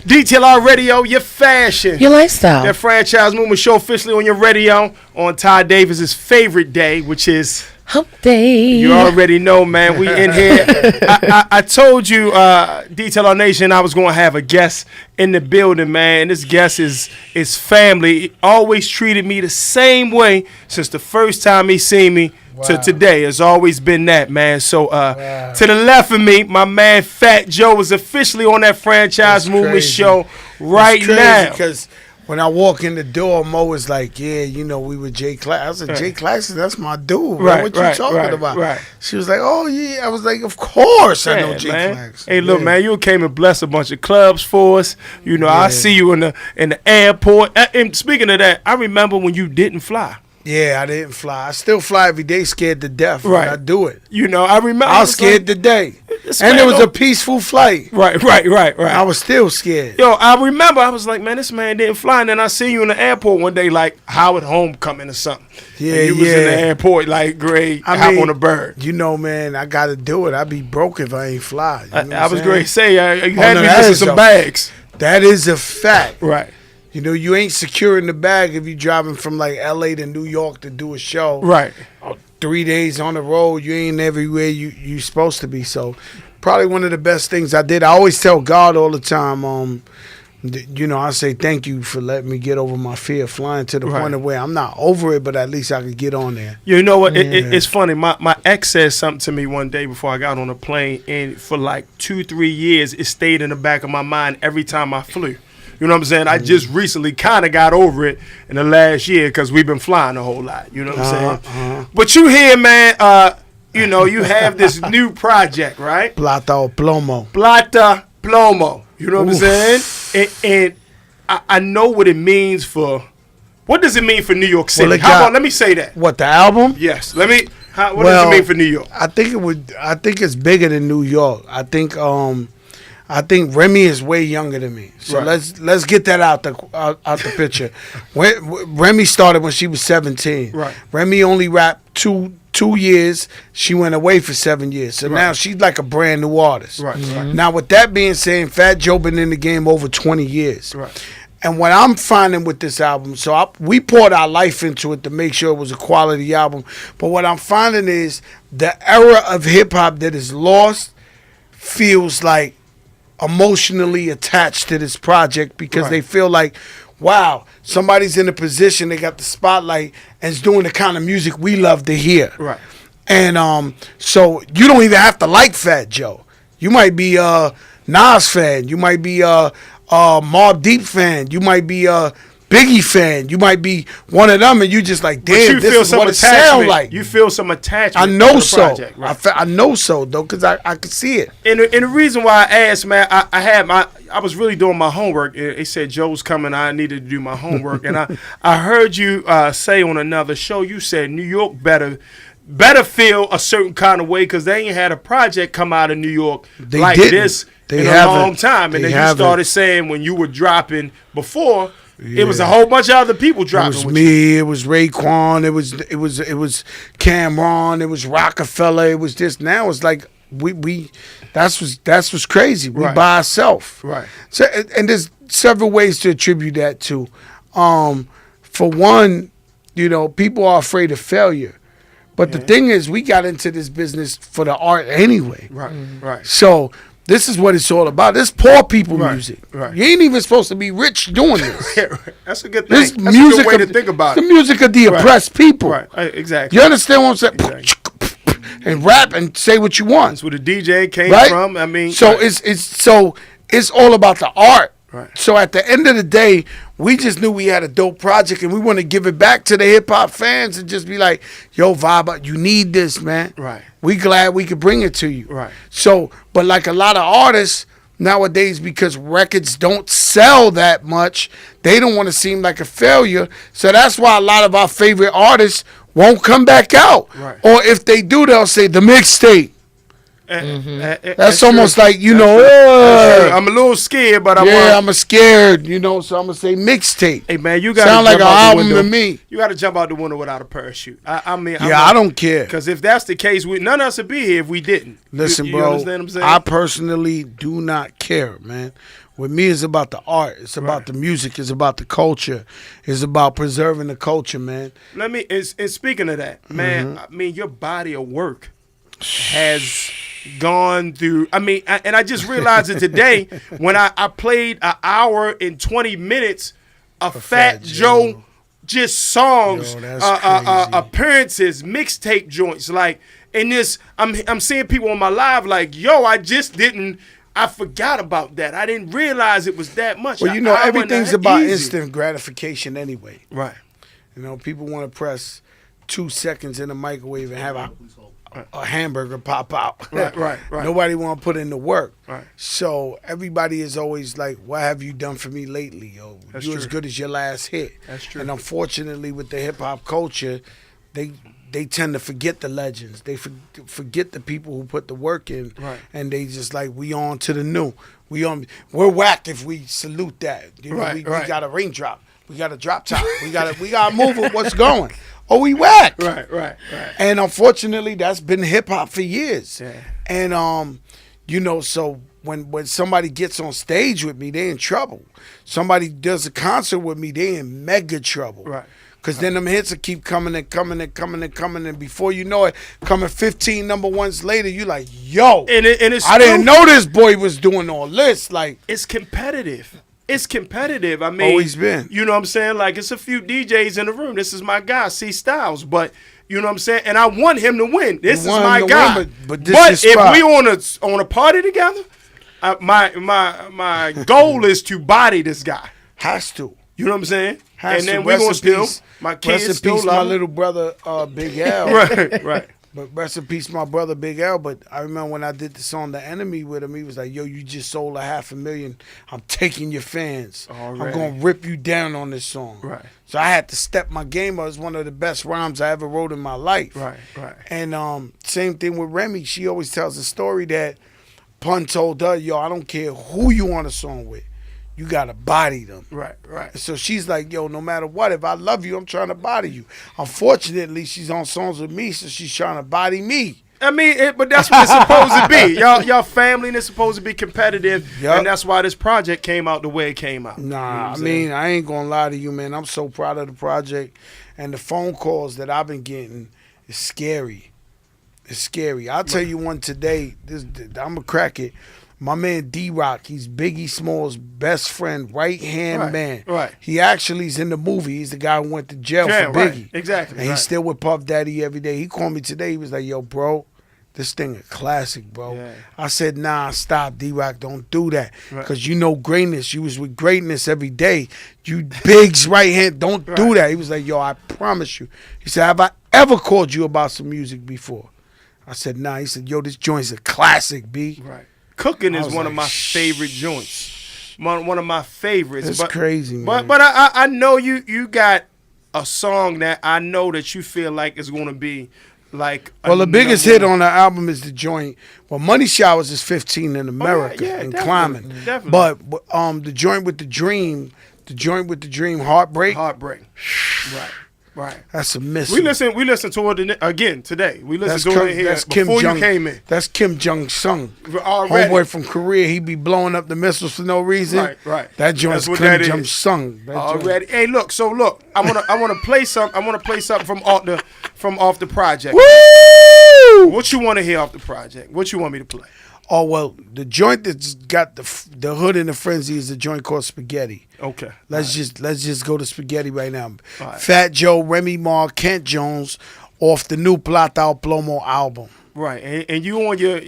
DTLR Radio, your fashion. Your lifestyle. That franchise movement show officially on your radio on Ty Davis's favorite day, which is Hump Day. You already know, man. We in here. I told you, DTLR Nation, I was going to have a guest in the building, man. This guest is family. He always treated me the same way since the first time he seen me to today. It's always been that, man. So to the left of me, my man Fat Joe is officially on that franchise movement show right now. Because when I walk in the door, Mo was like, yeah, you know, we were Jay Claxton. I was like, Jay Claxton, that's my dude. Right, what you talking about? Right. She was like, oh, yeah. I was like, of course I know Jay Claxton. Hey, look, man, you came and blessed a bunch of clubs for us. You know, I see you in the airport. And speaking of that, I remember when you didn't fly. Yeah, I didn't fly. I still fly every day, scared to death when I do it. You know, I remember. I was scared today. And it was a peaceful flight. Right. I was still scared. Yo, I remember I was like, man, this man didn't fly. And then I see you in the airport one day like Howard Homecoming or something. Yeah, and you was in the airport like, great, hop on a bird. You know, man, I got to do it. I'd be broke if I ain't fly. You know I was going to say, you had me missing missing some bags. That is a fact. Right. You know, you ain't securing the bag if you driving from like L.A. to New York to do a show. Right. 3 days on the road, you ain't everywhere you supposed to be. So, probably one of the best things I did. I always tell God all the time, you know, I say thank you for letting me get over my fear of flying to the point of where I'm not over it, but at least I could get on there. You know what? It's funny. My ex said something to me one day before I got on a plane, and for like 2-3 years, it stayed in the back of my mind every time I flew. You know what I'm saying? I just recently kind of got over it in the last year because we've been flying a whole lot. You know what I'm saying? But you here, man, you know, you have this new project, right? Plata or Plomo. Plata, Plomo. You know what I'm saying? And I know what it means for, what does it mean for New York City? How about, let me say that. What, the album? Yes. What does it mean for New York? I think it's bigger than New York. I think Remy is way younger than me, so let's get that out the picture. Remy started when she was 17. Right. Remy only rapped two years. She went away for 7 years, so now she's like a brand new artist. Right. Now, with that being said, Fat Joe been in the game over 20 years. Right. And what I'm finding with this album, we poured our life into it to make sure it was a quality album. But what I'm finding is the era of hip hop that is lost feels like emotionally attached to this project because they feel like, wow, somebody's in a position, they got the spotlight and is doing the kind of music we love to hear. Right. And so you don't even have to like Fat Joe. You might be a Nas fan. You might be a Mobb Deep fan. You might be a Biggie fan. You might be one of them, and you just like, damn, this is what it sounds like. You feel some attachment. I know to the project, right? I know so though, because I could see it. And the reason why I asked, man, I was really doing my homework. They said Joe's coming. I needed to do my homework, and I heard you say on another show. You said New York better feel a certain kind of way because they ain't had a project come out of New York this in a long time. And then you started saying when you were dropping before. Yeah. It was a whole bunch of other people dropping. It was me. It was Raekwon. It was Cameron. It was Rockefeller. It was this. Now it's like that's what's crazy. We by ourselves. Right. So and there's several ways to attribute that to. For one, you know, people are afraid of failure. But the thing is, we got into this business for the art anyway. Right. Right. So this is what it's all about. This poor people music. Right. You ain't even supposed to be rich doing this. That's a good thing. This That's a good way to think about it. The music of the oppressed people. Right. Exactly. You understand what I'm saying? Exactly. And rap and say what you want. That's where the DJ came from. I mean, so it's all about the art. Right. So at the end of the day, we just knew we had a dope project and we want to give it back to the hip hop fans and just be like, yo, Vibe, you need this, man. Right. We glad we could bring it to you. Right. So, but like a lot of artists nowadays, because records don't sell that much, they don't want to seem like a failure. So that's why a lot of our favorite artists won't come back out. Right. Or if they do, they'll say the mixtape. That's almost true. Like, you know, I'm a little scared, but I'm scared, you know, so I'm gonna say mixtape. Hey man, you gotta sound like an album to me. You gotta jump out the window without a parachute. I don't care, because if that's the case, none of us would be here if we didn't. Listen, you bro, understand what I'm saying? I personally do not care, man. With me, it's about the art. It's about the music. It's about the culture. It's about preserving the culture, man. And speaking of that, man, I mean, your body of work has gone through. I mean, and I just realized it today when I played an hour and 20 minutes of Fat Joe just songs, appearances, mixtape joints. Like, in this, I'm seeing people on my live like, yo, I forgot about that. I didn't realize it was that much. Well, you know, everything's about instant gratification anyway. Right. You know, people want to press 2 seconds in the microwave and have a hamburger pop out. Right. Nobody want to put in the work. Right. So everybody is always like, what have you done for me lately, yo? That's You're true. as good as your last hit. That's true. And unfortunately, with the hip-hop culture, they tend to forget the legends. They forget the people who put the work in. Right. And they just like, we on to the new. We're whack if we salute that. You know, we got a raindrop. We got a drop top. we gotta move with what's going. Oh, we whack. Right. And unfortunately, that's been hip hop for years. Yeah. And you know, so when somebody gets on stage with me, they in trouble. Somebody does a concert with me, they in mega trouble. Right. Because then them hits will keep coming and before you know it, coming 15 number ones later, you like, yo, I didn't know this boy was doing all this. Like, it's competitive. It's competitive. I mean, always been. You know what I'm saying? Like, it's a few DJs in the room. This is my guy, C Styles. But you know what I'm saying? And I want him to win. This is my guy. But if we on a party together, my goal is to body this guy. Has to. You know what I'm saying? Has and then to. we're gonna still my kids rest in still peace, love my him. little brother Big L. Right. But rest in peace, my brother Big L. But I remember when I did the song "The Enemy" with him, he was like, "Yo, you just sold 500,000. I'm taking your fans. Already. I'm gonna rip you down on this song." Right. So I had to step my game up. It was one of the best rhymes I ever wrote in my life. Right. And same thing with Remy. She always tells the story that Pun told her, "Yo, I don't care who you on a song with. You gotta body them." Right. So she's like, yo, no matter what, if I love you, I'm trying to body you. Unfortunately, she's on songs with me, so she's trying to body me. I mean, but that's what it's supposed to be. Y'all family, and it's supposed to be competitive, and that's why this project came out the way it came out. Nah, you know I mean, I ain't gonna lie to you, man. I'm so proud of the project, and the phone calls that I've been getting is scary. It's scary. I'll tell you one today. I'm gonna crack it. My man D-Rock, he's Biggie Small's best friend, right-hand man. Right. He actually is in the movie. He's the guy who went to jail for Biggie. Right. Exactly. And he's still with Puff Daddy every day. He called me today. He was like, yo, bro, this thing a classic, bro. Yeah. I said, nah, stop, D-Rock. Don't do that. Because you know greatness. You was with greatness every day. You Big's right-hand. Don't do that. He was like, yo, I promise you. He said, have I ever called you about some music before? I said, nah. He said, yo, this joint's a classic, B. Right. Cooking is one of my favorite joints. One of my favorites. It's crazy, man. But I know you got a song that I know that you feel like is going to be like. Well, the biggest hit on the album is the joint. Well, Money Showers is 15 in America and definitely, climbing. Definitely. But the joint with the dream, Heartbreak. Right. That's a miss. We listened to it again today. We listened to it here before you came in. That's Kim Jong-sung. Already. Homeboy from Korea. He be blowing up the missiles for no reason. Right. That joint's Kim Jong-sung. Already. Hey, look. So look, I wanna play something. I wanna play something from off the project. Woo! What you want to hear off the project? What you want me to play? Oh, well, the joint that's got the hood in the frenzy is the joint called Spaghetti. Okay. Let's just go to Spaghetti right now. Right. Fat Joe, Remy Ma, Kent Jones off the new Plata Plomo album. Right. And you on your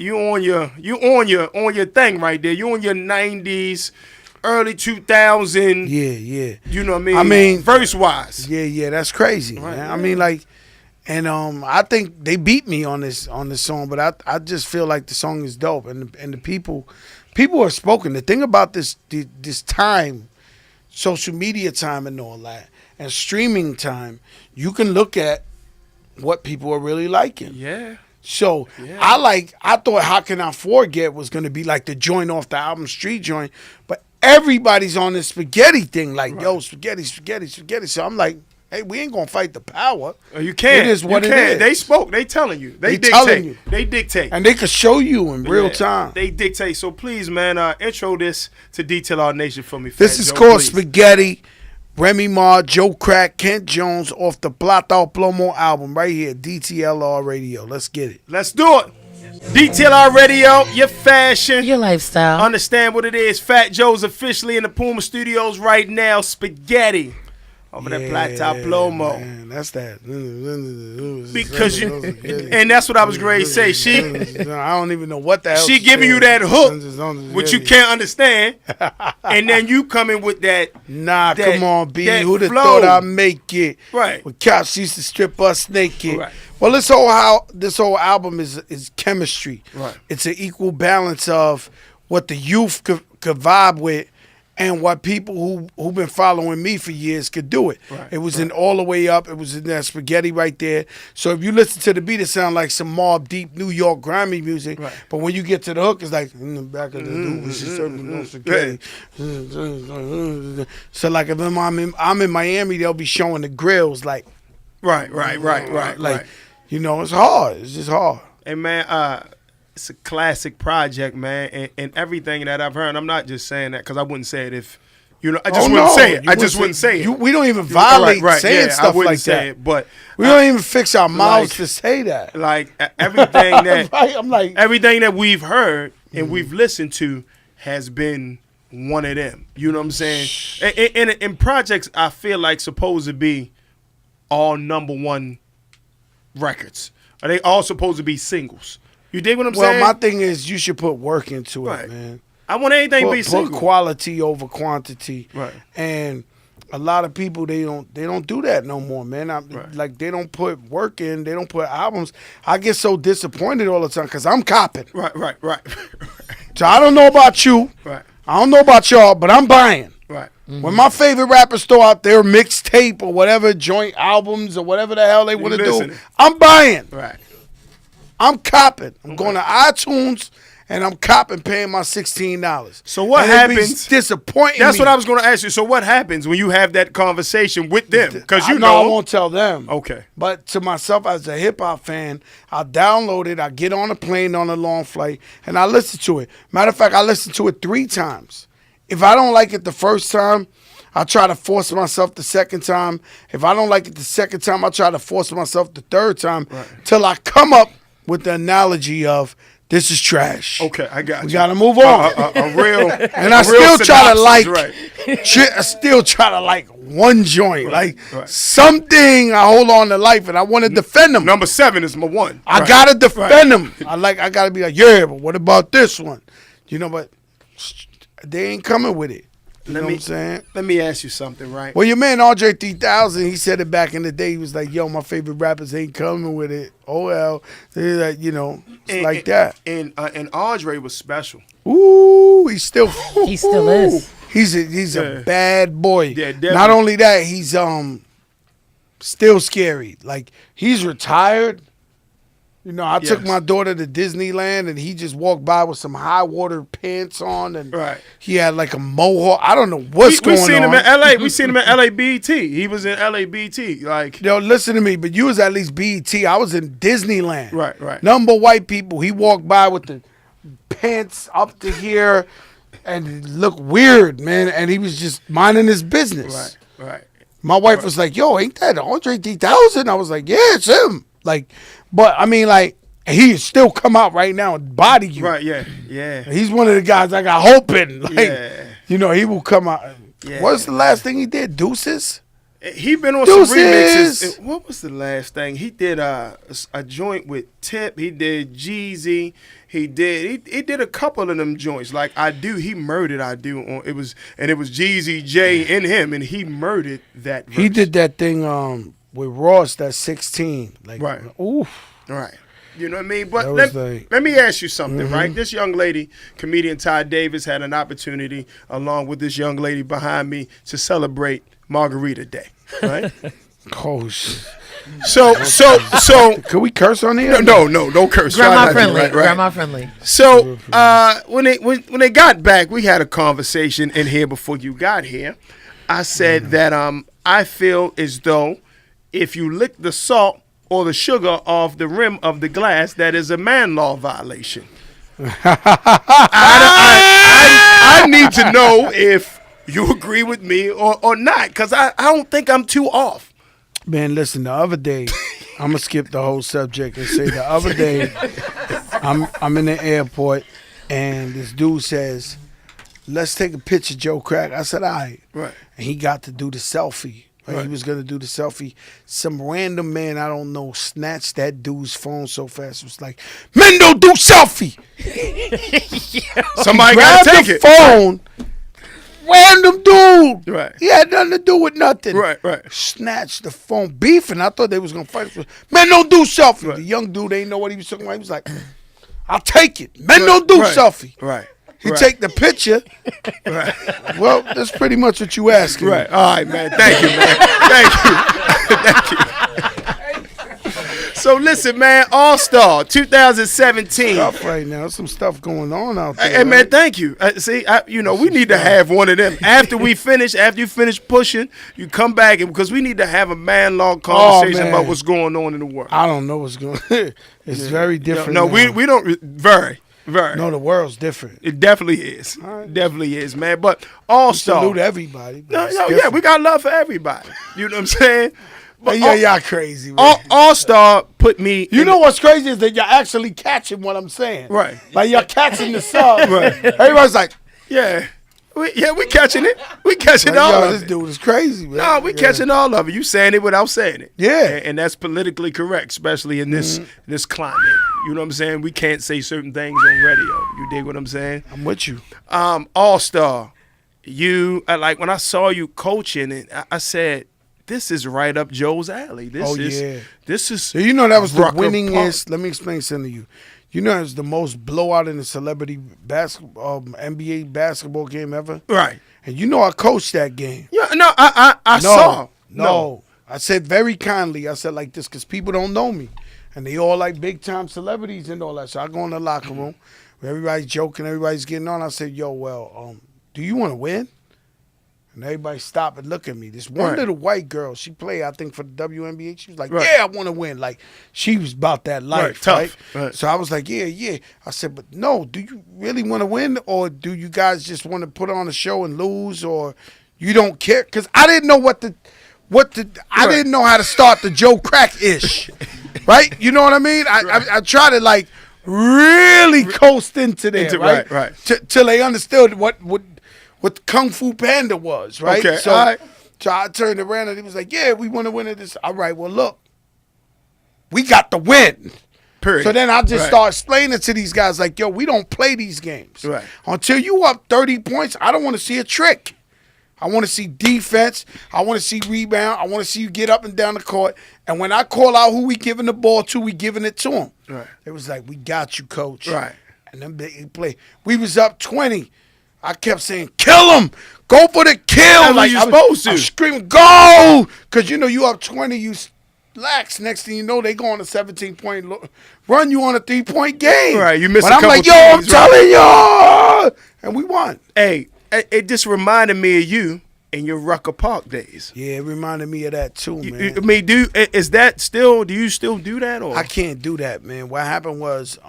thing right there. You on your 90s, early 2000. Yeah. You know what I I mean, verse wise. Yeah, that's crazy. Right, man. I mean, like, and I think they beat me on this song, but I just feel like the song is dope, and the people are spoken. The thing about this time, social media time and all that, and streaming time, you can look at what people are really liking. Yeah. So I thought How Can I Forget was gonna be like the joint off the album Street Joint, but everybody's on this spaghetti thing, like yo, spaghetti. So I'm like, hey, we ain't gonna fight the power. You can't. It is what you it can't. is. They spoke. They telling you. They dictate. telling you. They dictate. And they can show you in real time. They dictate. So please, man, intro this to DTLR Nation for me. This Fat is Joe, called please. Spaghetti. Remy Ma, Joe Crack, Kent Jones off the Plata Plomo album right here, DTLR Radio. Let's get it. Let's do it. DTLR Radio, your fashion, Your lifestyle. Understand what it is. Fat Joe's officially in the Puma Studios right now. Spaghetti. Over there, Plata Plomo. Man, that's that. Because you, and that's what I was going to say. I don't even know what the hell She giving you that hook, which you can't understand, and then you coming with that. Nah, that, come on, B. that Who'd have flow. thought I'd make it? Right. When cops used to strip us naked. Right. Well, this whole album is chemistry. Right. It's an equal balance of what the youth could vibe with and what people who've been following me for years could do it. Right. It was in All the Way Up. It was in that Spaghetti right there. So if you listen to the beat, it sounds like some Mobb Deep New York grimy music. Right. But when you get to the hook, it's like in the back of the dude, we should serve no spaghetti. So like if I'm in Miami, they'll be showing the grills like. Right. Like, you know, it's hard. It's just hard. Hey man, it's a classic project, man, and everything that I've heard. I'm not just saying that because I wouldn't say it if, you know, I just wouldn't say it. I just wouldn't say it. We don't even violate saying stuff I wouldn't like say that. It, but we don't even fix our mouths like- to say that. like everything that I'm like, everything that we've heard and we've listened to has been one of them. You know what I'm saying? And projects I feel like supposed to be all #1 records. Are they all supposed to be singles? You dig what I'm saying? well, my thing is you should put work into it, Right. man. I want anything to be Put single. quality over quantity. Right. And a lot of people they don't do that no more, man. Right. Like they don't put work in, they don't put albums. I get so disappointed all the time because I'm copping. Right. So I don't know about you. Right. I don't know about y'all, but I'm buying. Right. When my favorite rappers throw out their mixtape or whatever, joint albums or whatever the hell they want to do, listening. I'm buying. Right. I'm copping. I'm going to iTunes and I'm copping, paying my $16. So what and it be happens? disappointing That's me. what I was going to ask you. So what happens when you have that conversation with them? Because you I know. won't tell them. Okay. But to myself as a hip hop fan, I download it. I get on a plane on a long flight and I listen to it. Matter of fact, I listened to it 3 times. If I don't like it the first time, I try to force myself the second time. If I don't like it the second time, I try to force myself the third time till I come up with the analogy of this is trash. Okay, I got you. We gotta move on. A real, and I a real still try to synopsis, like, right. I still try to like one joint, like right. something I hold on to life, and I want to defend them. Number 7 is my one. I Right. gotta defend them. I gotta be like, yeah, but what about this one? You know, but they ain't coming with it. You know what I'm saying? Let me ask you something, right? Well, your man Andre 3000, he said it back in the day. He was like, "Yo, my favorite rappers ain't coming with it." Oh well, they're like, you know, it's like that. And Andre was special. Ooh, he still is. He's Yeah. a bad boy. Yeah, definitely. Not only that, he's still scary. Like he's retired. You know, I took Yes. my daughter to Disneyland and he just walked by with some high water pants on and Right. he had like a mohawk. I don't know what's We going seen on. him in LA. We seen him in LABT. He was in LABT. Like, Yo, listen to me, but you was at least BET. I was in Disneyland. Right. Number white people. He walked by with the pants up to here and it looked weird, man. And he was just minding his business. Right. My wife was like, yo, ain't that Andre 3000? I was like, yeah, it's him. Like, but I mean, like, he still come out right now and body you. Right, yeah. He's one of the guys I got hope in. Like, Yeah. you know, he will come out. Yeah. What's the last thing he did? Deuces? He been on Deuces. some remixes. What was the last thing? He did a joint with Tip. He did Jeezy. He did a couple of them joints. Like I Do, he murdered I Do on it was Jeezy, J, and him, and he murdered that verse. He did that thing with Ross, that 16. Like, Right. Oof. Right. You know what I mean? But That was like- let me ask you something, right? This young lady, comedian Ty Davis, had an opportunity, along with this young lady behind me, to celebrate Margarita Day, right? Oh, shit. So. Could we curse on here? No, don't curse. Try Grandma not to, friendly. right. Grandma friendly. So when they got back, we had a conversation in here before you got here. I said that I feel as though if you lick the salt or the sugar off the rim of the glass, that is a man law violation. I need to know if you agree with me or not, because I don't think I'm too off. Man, listen, the other day, I'm going to skip the whole subject and say the other day, I'm in the airport, and this dude says, let's take a picture, Joe Crack. I said, all right. Right. And he got to do the selfie. Right? He was going to do the selfie. Some random man, I don't know, snatched that dude's phone so fast. It was like, men don't do selfie. Somebody got to take the it. phone. Random dude. Right. He had nothing to do with nothing. Right. Snatched the phone, beefing. I thought they was going to fight. Men don't do selfie. Right. The young dude ain't know what he was talking about. He was like, I'll take it. Men don't do selfie. Right. He take the picture. Right. Well, that's pretty much what you asking. Right. All right, man. Thank you, man. Thank you. So listen, man. All-Star 2017. Tough right now. There's some stuff going on out there. Hey, man. Thank you. See, we need to have one of them after you finish pushing. You come back because we need to have a man law conversation about what's going on in the world. I don't know what's going on. It's very different. No, we don't. Very. No, the world's different. It definitely is. Right. Definitely is, man. But All-Star. Salute everybody. Yeah, we got love for everybody. You know what I'm saying? But y'all crazy. Man. All-Star put me. You know what's crazy is that you're actually catching what I'm saying. Right. Like you're catching the sub. Right. Everybody's like, yeah. We catching it. We catching like, all of this it. dude is crazy, man. No, we catching all of it. You saying it without saying it. Yeah. And that's politically correct, especially in this climate. You know what I'm saying? We can't say certain things on radio. You dig what I'm saying? I'm with you. All-Star, you when I saw you coaching, and I said, this is right up Joe's alley. This is. So you know that was the Rucker winningest. Let me explain something to you. You know it was the most blowout in the celebrity basketball, NBA basketball game ever. Right. And you know I coached that game. Yeah. No, I saw. No. I said very kindly. I said like this because people don't know me. And they all like big time celebrities and all that. So I go in the locker room where everybody's joking, everybody's getting on. I said, yo, well, do you want to win? And everybody stop and look at me. This one little white girl, she played, I think, for the WNBA. She was like, yeah, I want to win. Like, she was about that life, right? So I was like, yeah. I said, but no, do you really want to win? Or do you guys just want to put on a show and lose? Or you don't care? Because I didn't know I didn't know how to start the Joe Crack-ish. Right? You know what I mean? I try to, like, really coast into there, right? Till they understood what Kung Fu Panda was, right? Okay, so I turned around and he was like, yeah, we want to win at this. All right, well, look, we got the win. Period. So then I just start explaining to these guys like, yo, we don't play these games. Right. Until you up 30 points, I don't want to see a trick. I want to see defense. I want to see rebound. I want to see you get up and down the court. And when I call out who we giving the ball to, we giving it to them. Right. It was like, we got you, coach. Right. And then they play. We was up 20. I kept saying, kill him. Go for the kill. That's like, you're supposed to. I'm screaming, go. Because, you up 20, you lax. Next thing you know, they go on a 17-point run you on a 3-point game. Right. You missed but a I'm couple like, yo, I'm telling y'all. And we won. Hey, it just reminded me of you in your Rucker Park days. Yeah, it reminded me of that too, man. I mean, do you still do that? Or I can't do that, man. What happened was,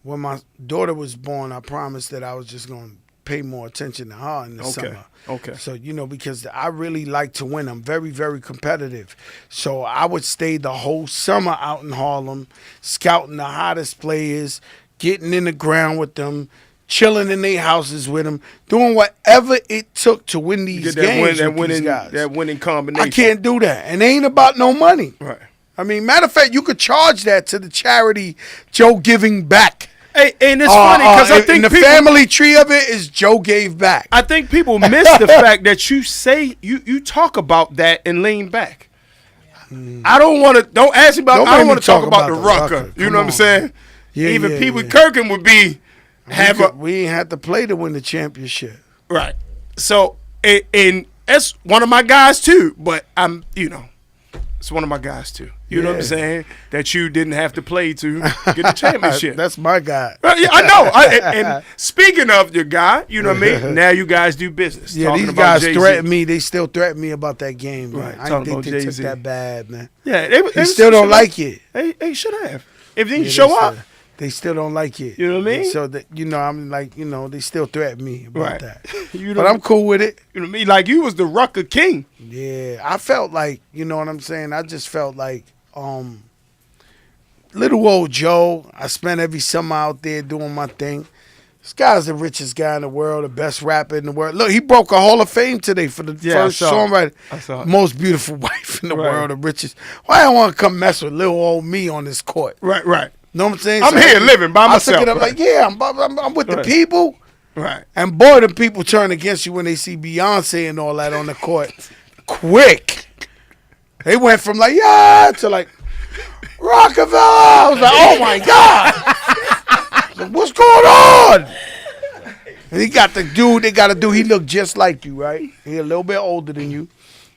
when my daughter was born, I promised that I was just going to pay more attention to her in the summer. Okay. So, because I really like to win. I'm very, very competitive. So I would stay the whole summer out in Harlem, scouting the hottest players, getting in the ground with them, chilling in their houses with them, doing whatever it took to win these games with these guys. That winning combination. I can't do that. And it ain't about no money. Right. I mean, matter of fact, you could charge that to the charity Joe Giving Back. Hey, and it's funny because I think the family tree of it is Joe Gave Back. I think people miss the fact that you say you talk about that and lean back. I don't want to. Don't ask me about. I don't want to talk about the Rucker. You know what I'm saying? Yeah, even Pee Wee Kirkin would be we ain't had to play to win the championship. Right. So and that's one of my guys too. But I'm It's one of my guys too. You know what I'm saying? That you didn't have to play to get the championship. That's my guy. Yeah, I know. And speaking of your guy, you know what I mean? Now you guys do business. Yeah, these guys threaten me. They still threaten me about that game, man. Right, I didn't think they Jay-Z. took that bad, man. Yeah, they still don't like it. They should have. If they didn't show up. They still don't like it. You know what I mean? So that I'm like, they still threaten me about that. But I'm cool with it. You know what I mean? Like you was the Rucker king. Yeah, I felt like, you know what I'm saying? I just felt like little old Joe. I spent every summer out there doing my thing. This guy's the richest guy in the world, the best rapper in the world. Look, he broke a Hall of Fame today for the first songwriter. Most beautiful wife in the world, the richest. Why I want to come mess with little old me on this court? Right. Know what I'm saying? I'm here living by myself. I took it up like, I'm with the people. Right. And boy, the people turn against you when they see Beyonce and all that on the court. Quick. They went from like, to like, Rockefeller. I was like, oh my God. Like, what's going on? And he got the dude they got to do. He looked just like you, right? He a little bit older than you.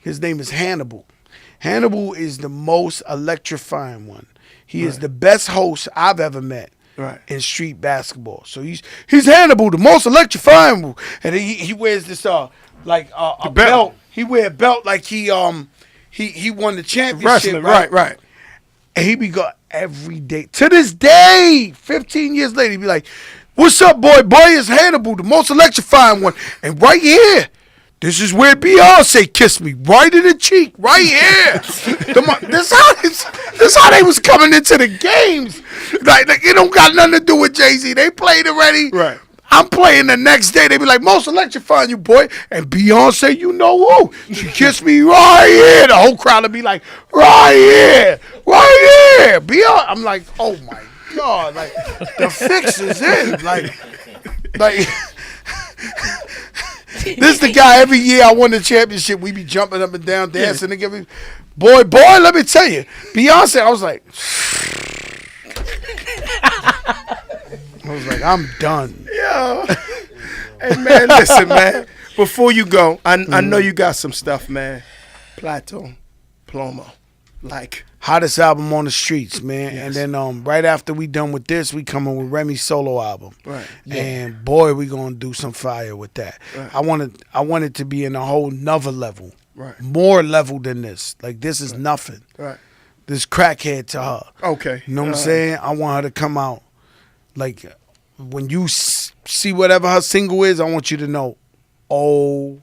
His name is Hannibal. Hannibal is the most electrifying one. He is the best host I've ever met in street basketball. So he's Hannibal, the most electrifying. And he wears this a belt. He wear a belt like he won the championship. Wrestling, right. And he be going every day. To this day, 15 years later, he be like, "What's up, boy? Boy is Hannibal, the most electrifying one." And right here, this is where Beyonce kissed me, right in the cheek, right here. This how they was coming into the games. Like it don't got nothing to do with Jay-Z. They played already. Right. I'm playing the next day. They be like, "Most electrifying, you boy." And Beyonce, you know who? She kissed me right here. The whole crowd would be like, right here. Beyonce. I'm like, oh my God. Like, the fix is in. Like. This the guy every year I won the championship. We be jumping up and down, dancing together. Boy, let me tell you. Beyonce, I was like, I'm done. Yo. Hey, man, listen, man. Before you go, I know you got some stuff, man. Plata, Plomo. Like. Hottest album on the streets, man. Yes. And then right after we done with this, we coming with Remy's solo album. Right. And boy, we gonna do some fire with that. Right. I want it to be in a whole nother level. Right. More level than this. Like this is nothing. Right. This crackhead to her. Okay. You know what I'm saying? I want her to come out. Like when you see whatever her single is, I want you to know, oh,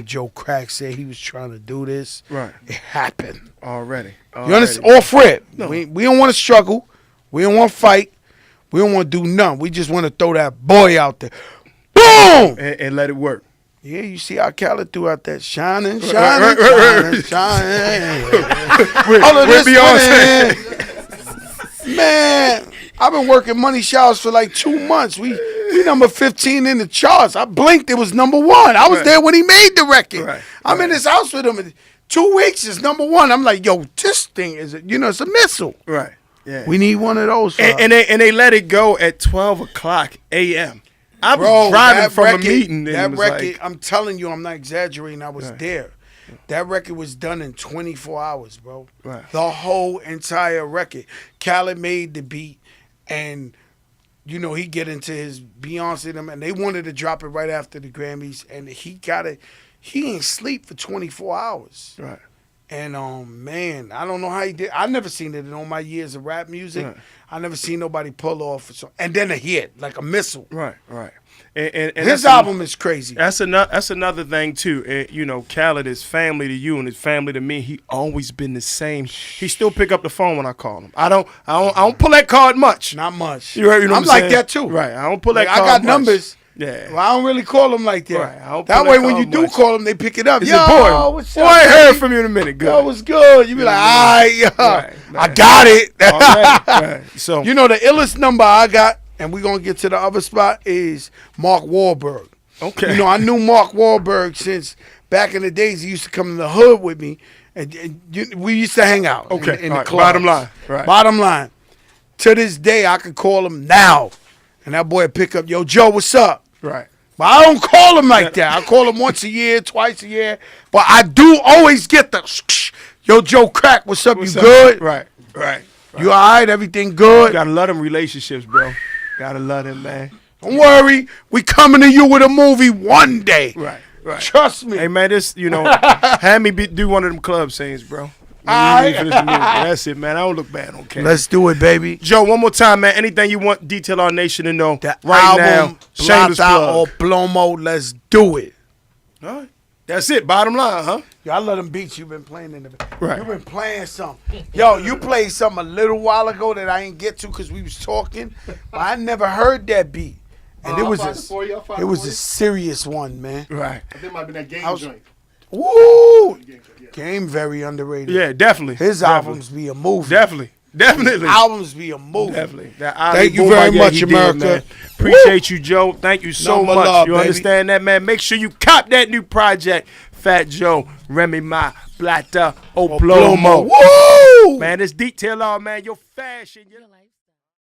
Joe Crack said he was trying to do this. Right. It happened. Already. You understand? Off rip. No. We don't want to struggle. We don't want to fight. We don't want to do nothing. We just want to throw that boy out there. Boom! And let it work. Yeah, you see how Khaled threw out that shining. With Beyonce. Man, I've been working Money Showers for like 2 months. We number 15 in the charts. I blinked, it was number 1. I was there when he made the record. Right. I'm in his house with him. 2 weeks is number 1. I'm like, yo, this thing is, it's a missile. Right. Yeah. We need one of those. And they let it go at 12 o'clock a.m. I was driving from a meeting. That record, I'm telling you, I'm not exaggerating. I was there. That record was done in 24 hours, bro. Right. The whole entire record. Khaled made the beat, and he get into his Beyonce them, and they wanted to drop it right after the Grammys, and he got it. He didn't sleep for 24 hours. Right. And man, I don't know how he did. I never seen it in all my years of rap music. Right. I never seen nobody pull off and then a hit like a missile. Right. And his album is crazy. That's another thing too. Khaled is family to you and his family to me. He always been the same. He still pick up the phone when I call him. I don't pull that card much. Not much. You know I'm like that too. Right. I don't pull that card. I got much. Numbers. Yeah. Well, I don't really call them like that. Right. That way, when you do call them, they pick it up. Yo, boy, what's up? I ain't heard from you in a minute. Good. Yo, what's good? You be like, all right, I got it. Right. So the illest number I got, and we're gonna get to the other spot, is Mark Wahlberg. Okay. I knew Mark Wahlberg since back in the days. He used to come in the hood with me, and we used to hang out. Okay. In the club. Bottom line. Right. Bottom line. To this day, I could call him now, and that boy would pick up, yo, Joe, what's up? Right. But I don't call him like that. I call him once a year, twice a year. But I do always get the, Yo, Joe Crack, what's up? What's You up? good? Right. You all right? Everything good? Gotta love them relationships, bro. Gotta love them, man. Don't worry. We coming to you with a movie one day. Right. Trust me. Hey, man, this, have me do one of them club scenes, bro. That's it, man. I don't look bad on camera. Let's do it, baby. Joe, one more time, man. Anything you want DTLR Nation to know The right album, now, shameless Plata or plug. Plomo, let's do it. All right. That's it. Bottom line, huh? Yo, I love them beats you've been playing in the Right. You've been playing something. Yo, you played something a little while ago that I ain't get to because we was talking. But I never heard that beat. And it was a serious one, man. Right. I think it might be that game joint. Woo! Game very underrated. Yeah, definitely. His albums be a movie. Definitely. Albums be a movie. Definitely. Thank you very much, America. Man. Appreciate you, Joe. Thank you so Number much. love, You baby. understand that, man? Make sure you cop that new project, Fat Joe, Remy Ma, Plata, Plomo. Woo! Man, this DTLR, man, your fashion.